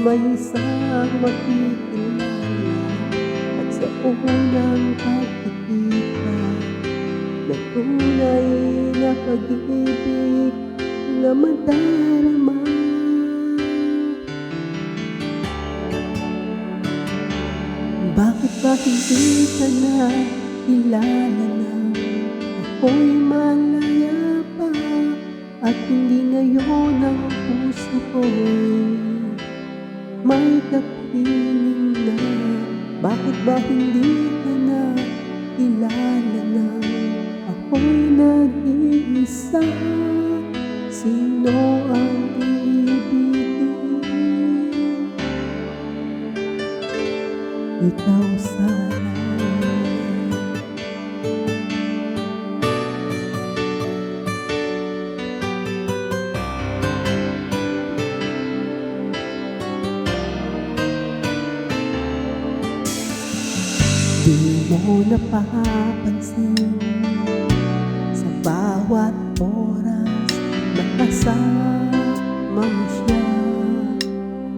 may isang makikilala at sa unang pagkikita na tunay na pag-ibig na madarama. Bakit ba hindi ka na kilala na ako'y malaya pa at hindi ngayon ang puso ko'y may kapiling na? Bakit ba hindi ka na kilala na ako'y nag-iisa? Sino ang ibigin? Ikaw sana. Di mo napapansin sa bawat oras na kasama mo siya,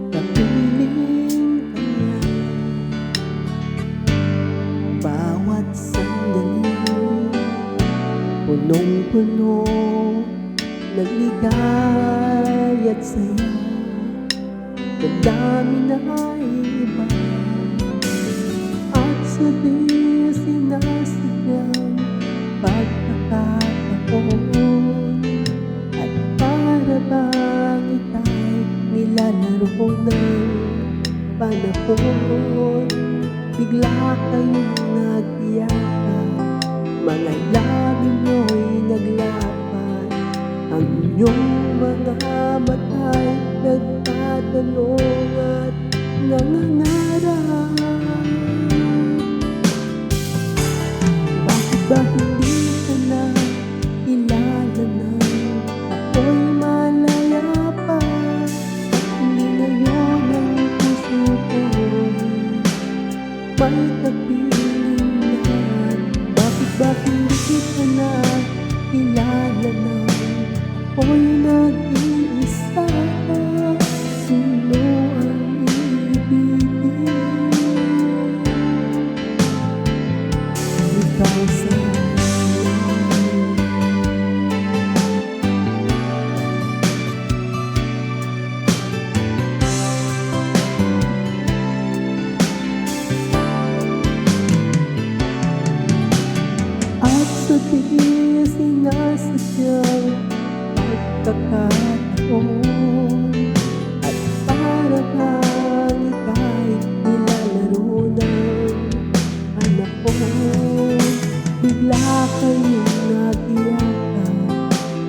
kapiling ka niya. Bawat sandali punong-puno ng ligay at saya, damdami na iba at sabi sinasadyang pagkakataon, at para bang ika'y nilalaro ng panahon. Bigla kayong nagyakap, mga labi nyo'y naglapat, ang inyong mga mata'y nagtatanong at nangangarap. Bakit ba hindi ka na kilala na ako'y malaya pa at hindi ngayon ang puso ko'y may kapiling na? Bakit ba hindi ka na kilala na ako'y nag-iisa? Sino ang ibigin? Ikaw sana. At sa tiis sinasadyang pagkakataon, at para bang ika'y nilalaro ng panahon. Bigla kayong nagyakap,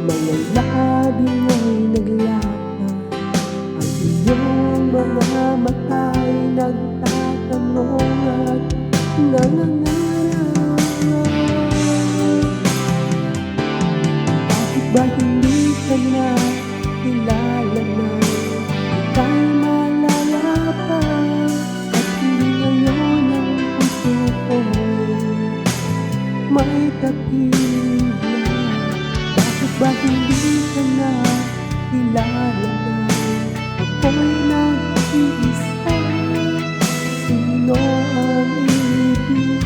mga labi nyo'y naglapat, ang inyong mga mata'y nagtatanong at nangangarap. Bakit ba hindi ka na kilala na ika'y malaya pa at hindi ngayon ang puso ko'y may kapiling na? Bakit ba hindi ka na kilala na ako'y nag-iisa? Sino ang ibigin?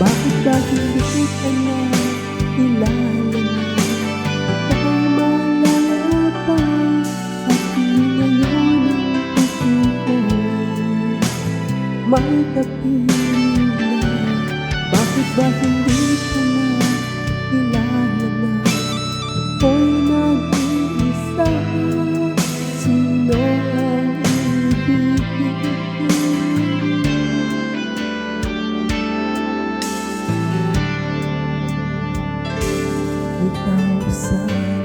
Bakit ba hindi ka na kilala na ako'y malaya pa at hindi ngayon ang puso ko'y may kapiling na? Bakit ba hindi ka na kilala na ako'y nag-iisa? Sino ang ibigin? Ikaw sana.